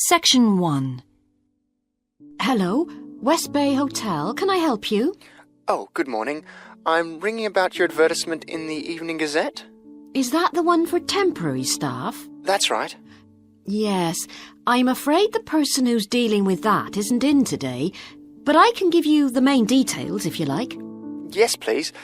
Section 1. Hello, West Bay Hotel. Can I help you? Oh, good morning. I'm ringing about your advertisement in the Evening Gazette. Is that the one for temporary staff? That's right. Yes, I'm afraid the person who's dealing with that isn't in today, but I can give you the main details if you like. Yes, please.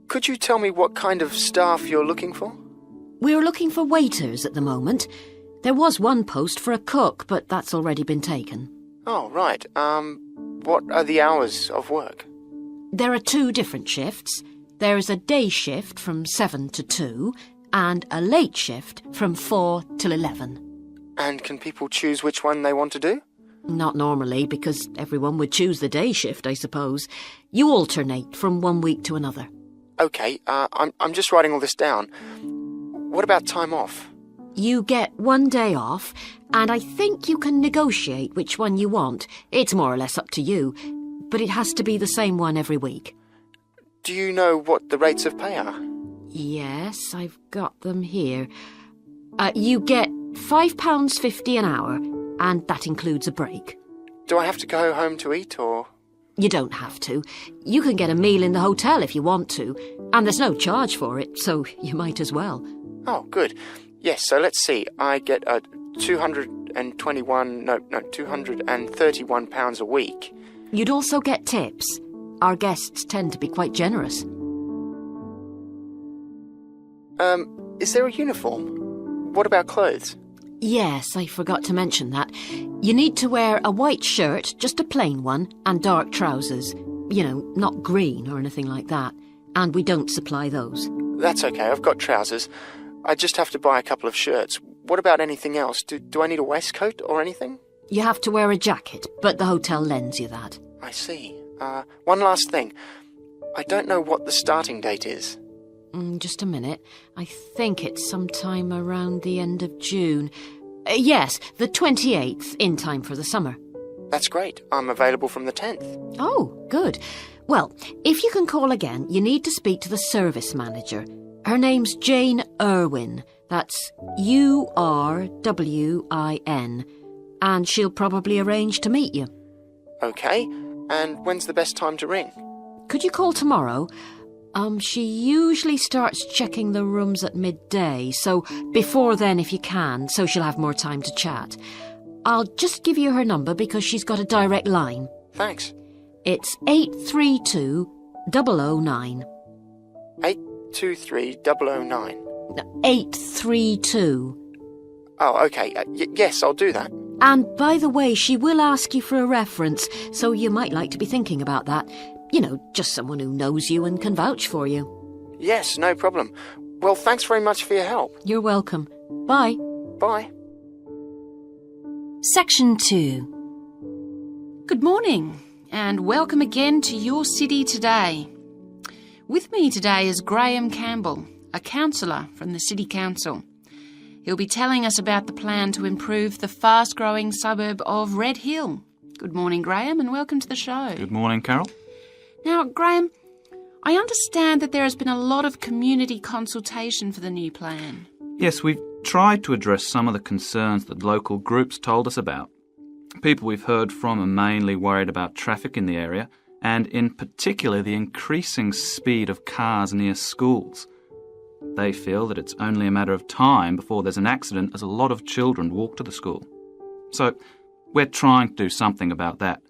Could you tell me what kind of staff you're looking for? We're looking for waiters at the moment. There was one post for a cook, but that's already been taken. Oh, right. What are the hours of work? There are 2 different shifts. There's a day shift from 7 to 2 and a late shift from 4 till 11. And can people choose which one they want to do? Not normally, because everyone would choose the day shift, I suppose. You alternate from one week to another. OK, I'm just writing all this down. What about time off? You get 1 day off, and I think you can negotiate which one you want. It's more or less up to you, but it has to be the same one every week. Do you know what the rates of pay are? Yes, I've got them here. You get £5.50 an hour, and that includes a break. Do I have to go home to eat, or...? You don't have to. You can get a meal in the hotel if you want to, and there's no charge for it, so you might as well. Oh, good. Yes, so let's see. I get £231 a week. You'd also get tips. Our guests tend to be quite generous. Is there a uniform? What about clothes? Yes, I forgot to mention that. You need to wear a white shirt, just a plain one, and dark trousers. You know, not green or anything like that. And we don't supply those. That's okay, I've got trousers. I just have to buy a couple of shirts. What about anything else? Do I need a waistcoat or anything? You have to wear a jacket, but the hotel lends you that. I see. One last thing. I don't know what the starting date is. Just a minute. I think it's sometime around the end of June. Yes, the 28th, in time for the summer. That's great. I'm available from the 10th. Oh, good. Well, if you can call again, you need to speak to the service manager. Her name's Jane Irwin. That's URWIN. And she'll probably arrange to meet you. OK. And when's the best time to ring? Could you call tomorrow? She usually starts checking the rooms at midday, so before then if you can, so she'll have more time to chat. I'll just give you her number because she's got a direct line. Thanks. It's 832-009. 823-009. 832. Oh, OK. Yes, I'll do that. And by the way, she will ask you for a reference, so you might like to be thinking about that. You know, just someone who knows you and can vouch for you. Yes, no problem. Well, thanks very much for your help. You're welcome. Bye. Bye. Section 2. Good morning, and welcome again to your city today. With me today is Graham Campbell, a councillor from the City Council. He'll be telling us about the plan to improve the fast-growing suburb of Red Hill. Good morning, Graham, and welcome to the show. Good morning, Carol. Now, Graham, I understand that there has been a lot of community consultation for the new plan. Yes, we've tried to address some of the concerns that local groups told us about. People we've heard from are mainly worried about traffic in the area, and in particular the increasing speed of cars near schools. They feel that it's only a matter of time before there's an accident as a lot of children walk to the school. So we're trying to do something about that.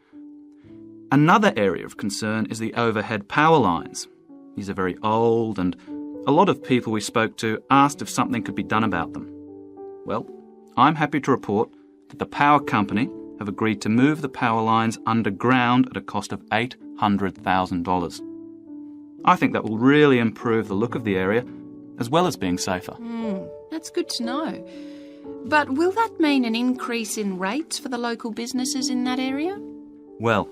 Another area of concern is the overhead power lines. These are very old, and a lot of people we spoke to asked if something could be done about them. Well, I'm happy to report that the power company have agreed to move the power lines underground at a cost of $800,000. I think that will really improve the look of the area, as well as being safer. That's good to know. But will that mean an increase in rates for the local businesses in that area? Well,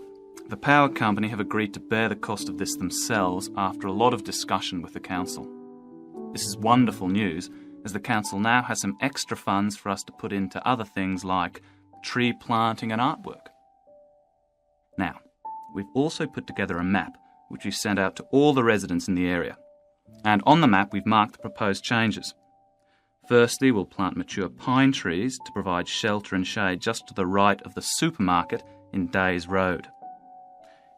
the power company have agreed to bear the cost of this themselves after a lot of discussion with the council. This is wonderful news, as the council now has some extra funds for us to put into other things like tree planting and artwork. Now, we've also put together a map which we've sent out to all the residents in the area. And on the map we've marked the proposed changes. Firstly, we'll plant mature pine trees to provide shelter and shade just to the right of the supermarket in Days Road.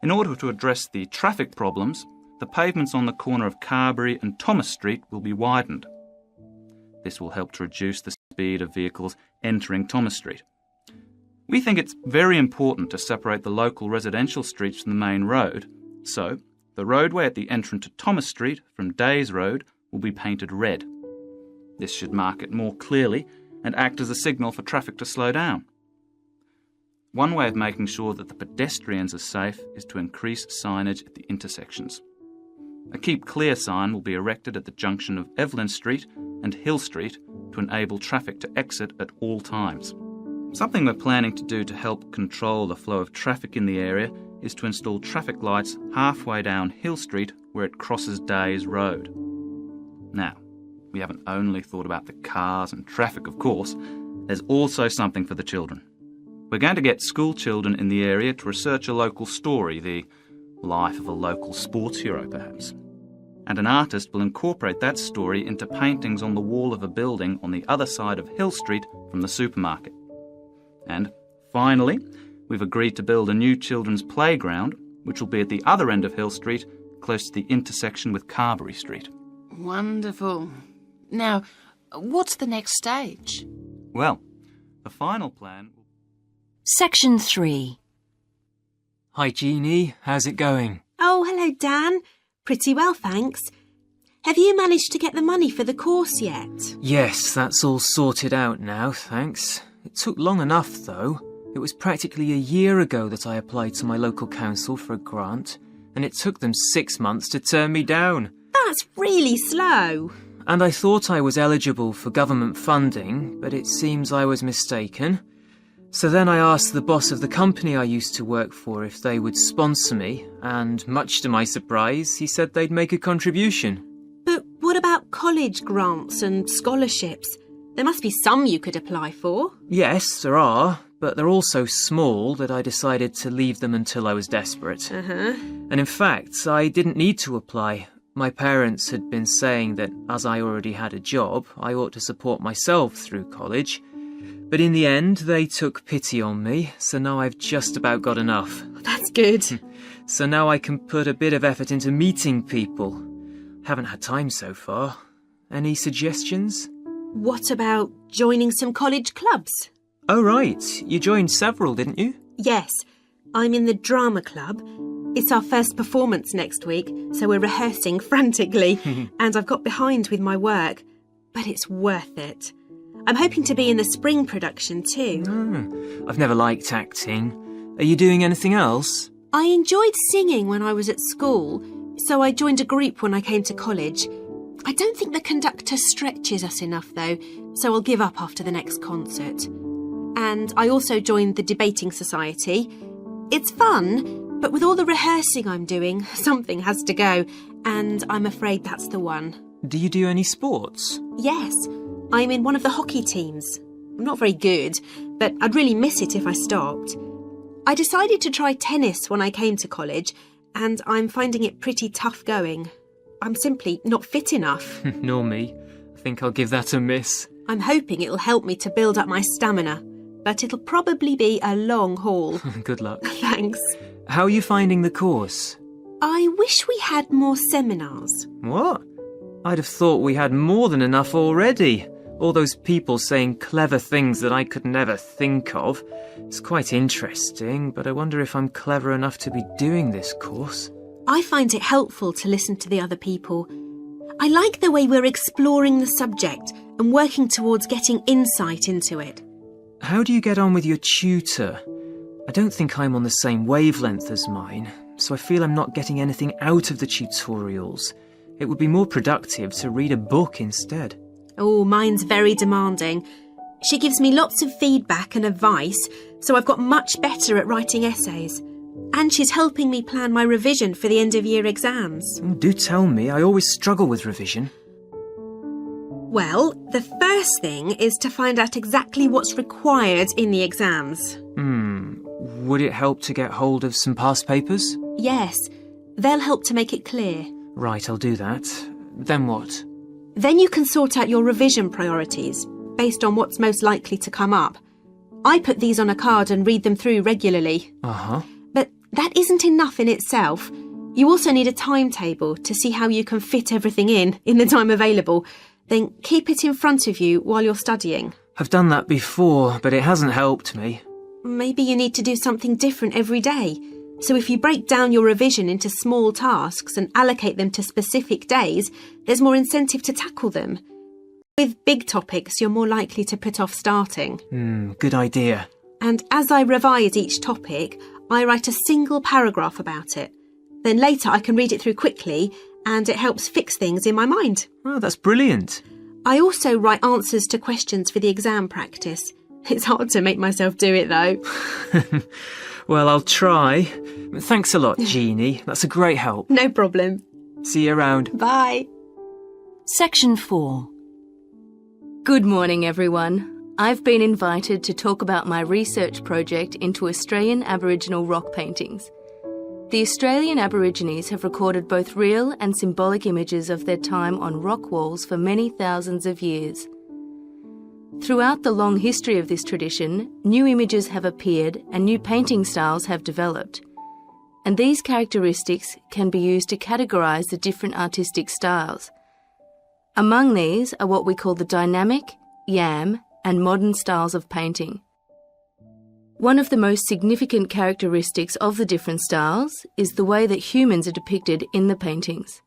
In order to address the traffic problems, the pavements on the corner of Carberry and Thomas Street will be widened. This will help to reduce the speed of vehicles entering Thomas Street. We think it's very important to separate the local residential streets from the main road, so the roadway at the entrance to Thomas Street from Days Road will be painted red. This should mark it more clearly and act as a signal for traffic to slow down. One way of making sure that the pedestrians are safe is to increase signage at the intersections. A Keep Clear sign will be erected at the junction of Evelyn Street and Hill Street to enable traffic to exit at all times. Something we're planning to do to help control the flow of traffic in the area is to install traffic lights halfway down Hill Street where it crosses Days Road. Now, we haven't only thought about the cars and traffic, of course. There's also something for the children. We're going to get school children in the area to research a local story, the life of a local sports hero perhaps. And an artist will incorporate that story into paintings on the wall of a building on the other side of Hill Street from the supermarket. And finally, we've agreed to build a new children's playground, which will be at the other end of Hill Street, close to the intersection with Carberry Street. Wonderful. Now, what's the next stage? Well, the final plan... Section 3. Hi, Jeannie. How's it going? Oh, hello, Dan. Pretty well, thanks. Have you managed to get the money for the course yet? Yes, that's all sorted out now, thanks. It took long enough, though. It was practically a year ago that I applied to my local council for a grant, and it took them 6 months to turn me down. That's really slow. And I thought I was eligible for government funding, but it seems I was mistaken. So then I asked the boss of the company I used to work for if they would sponsor me, and much to my surprise, he said they'd make a contribution. But what about college grants and scholarships? There must be some you could apply for. Yes, there are, but they're all so small that I decided to leave them until I was desperate. And in fact, I didn't need to apply. My parents had been saying that as I already had a job, I ought to support myself through college. But in the end, they took pity on me, so now I've just about got enough. That's good. So now I can put a bit of effort into meeting people. Haven't had time so far. Any suggestions? What about joining some college clubs? Oh, right. You joined several, didn't you? Yes, I'm in the drama club. It's our first performance next week, so we're rehearsing frantically, and I've got behind with my work, but it's worth it. I'm hoping to be in the spring production too. I've never liked acting. Are you doing anything else? I enjoyed singing when I was at school, so I joined a group when I came to college. I don't think the conductor stretches us enough though, so I'll give up after the next concert. And I also joined the debating society. It's fun, but with all the rehearsing I'm doing, something has to go, and I'm afraid that's the one. Do you do any sports? Yes, I'm in one of the hockey teams. I'm not very good, but I'd really miss it if I stopped. I decided to try tennis when I came to college, and I'm finding it pretty tough going. I'm simply not fit enough. Nor me. I think I'll give that a miss. I'm hoping it'll help me to build up my stamina, but it'll probably be a long haul. Good luck. Thanks. How are you finding the course? I wish we had more seminars. What? I'd have thought we had more than enough already. All those people saying clever things that I could never think of. It's quite interesting, but I wonder if I'm clever enough to be doing this course. I find it helpful to listen to the other people. I like the way we're exploring the subject and working towards getting insight into it. How do you get on with your tutor? I don't think I'm on the same wavelength as mine, so I feel I'm not getting anything out of the tutorials. It would be more productive to read a book instead. Oh, mine's very demanding. She gives me lots of feedback and advice, so I've got much better at writing essays. And she's helping me plan my revision for the end-of-year exams. Do tell me, I always struggle with revision. Well, the first thing is to find out exactly what's required in the exams. Would it help to get hold of some past papers? Yes, they'll help to make it clear. Right, I'll do that. Then what? Then you can sort out your revision priorities based on what's most likely to come up. I put these on a card and read them through regularly. But that isn't enough in itself. You also need a timetable to see how you can fit everything in the time available. Then keep it in front of you while you're studying. I've done that before, but it hasn't helped me. Maybe you need to do something different every day. So if you break down your revision into small tasks and allocate them to specific days, there's more incentive to tackle them. With big topics, you're more likely to put off starting. Good idea. And as I revise each topic, I write a single paragraph about it. Then later I can read it through quickly, and it helps fix things in my mind. Oh, that's brilliant. I also write answers to questions for the exam practice. It's hard to make myself do it, though. Well, I'll try. Thanks a lot, Jeannie. That's a great help. No problem. See you around. Bye. Section 4. Good morning, everyone. I've been invited to talk about my research project into Australian Aboriginal rock paintings. The Australian Aborigines have recorded both real and symbolic images of their time on rock walls for many thousands of years. Throughout the long history of this tradition, new images have appeared and new painting styles have developed. And these characteristics can be used to categorise the different artistic styles. Among these are what we call the dynamic, yam, and modern styles of painting. One of the most significant characteristics of the different styles is the way that humans are depicted in the paintings.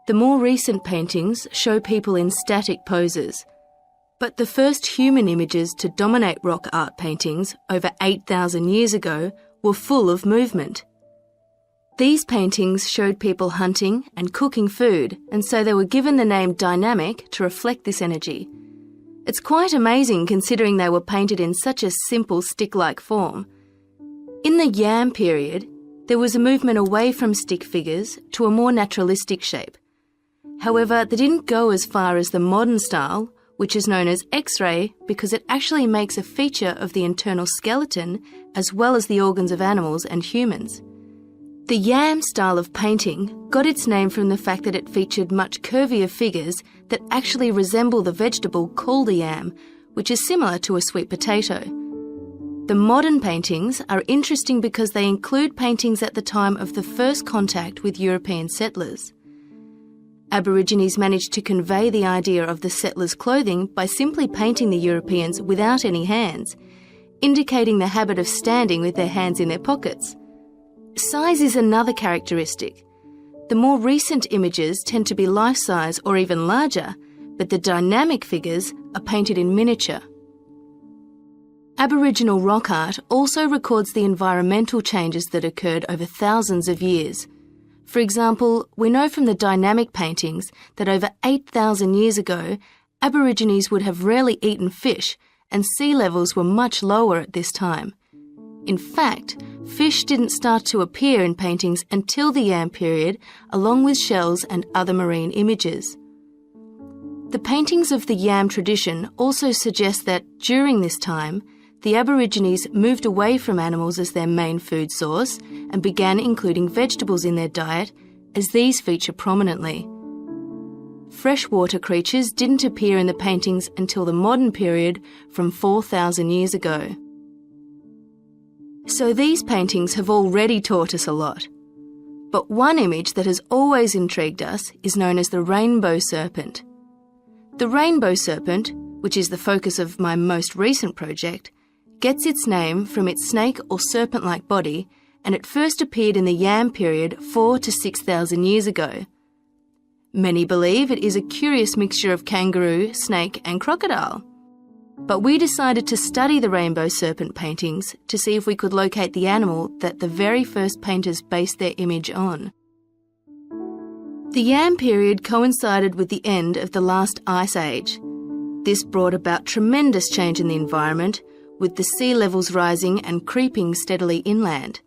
The more recent paintings show people in static poses, but the first human images to dominate rock art paintings over 8,000 years ago were full of movement. These paintings showed people hunting and cooking food, and so they were given the name dynamic to reflect this energy. It's quite amazing considering they were painted in such a simple stick-like form. In the yam period, there was a movement away from stick figures to a more naturalistic shape. However, they didn't go as far as the modern style, which is known as X-ray because it actually makes a feature of the internal skeleton as well as the organs of animals and humans. The yam style of painting got its name from the fact that it featured much curvier figures that actually resemble the vegetable called a yam, which is similar to a sweet potato. The modern paintings are interesting because they include paintings at the time of the first contact with European settlers. Aborigines managed to convey the idea of the settlers' clothing by simply painting the Europeans without any hands, indicating the habit of standing with their hands in their pockets. Size is another characteristic. The more recent images tend to be life-size or even larger, but the dynamic figures are painted in miniature. Aboriginal rock art also records the environmental changes that occurred over thousands of years. For example, we know from the dynamic paintings that over 8,000 years ago, Aborigines would have rarely eaten fish, and sea levels were much lower at this time. In fact, fish didn't start to appear in paintings until the Yam period, along with shells and other marine images. The paintings of the Yam tradition also suggest that during this time, the Aborigines moved away from animals as their main food source and began including vegetables in their diet, as these feature prominently. Freshwater creatures didn't appear in the paintings until the modern period from 4,000 years ago. So these paintings have already taught us a lot. But one image that has always intrigued us is known as the rainbow serpent. The rainbow serpent, which is the focus of my most recent project, gets its name from its snake or serpent-like body, and it first appeared in the Yam period 4,000 to 6,000 years ago. Many believe it is a curious mixture of kangaroo, snake and crocodile. But we decided to study the rainbow serpent paintings to see if we could locate the animal that the very first painters based their image on. The Yam period coincided with the end of the last ice age. This brought about tremendous change in the environment, with the sea levels rising and creeping steadily inland.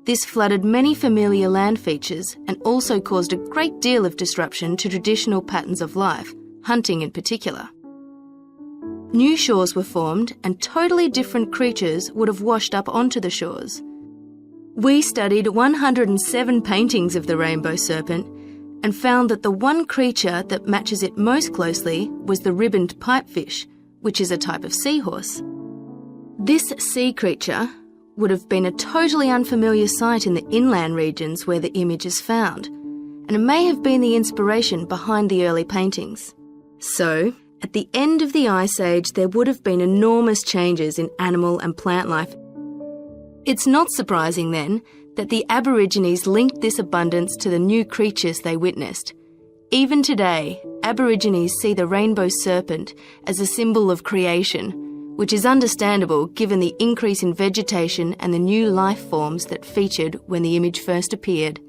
This flooded many familiar land features and also caused a great deal of disruption to traditional patterns of life, hunting in particular. New shores were formed and totally different creatures would have washed up onto the shores. We studied 107 paintings of the rainbow serpent, and found that the one creature that matches it most closely was the ribboned pipefish, which is a type of seahorse. This sea creature would have been a totally unfamiliar sight in the inland regions where the image is found, and it may have been the inspiration behind the early paintings. So, at the end of the Ice Age, there would have been enormous changes in animal and plant life. It's not surprising, then, that the Aborigines linked this abundance to the new creatures they witnessed. Even today, Aborigines see the rainbow serpent as a symbol of creation, which is understandable given the increase in vegetation and the new life forms that featured when the image first appeared.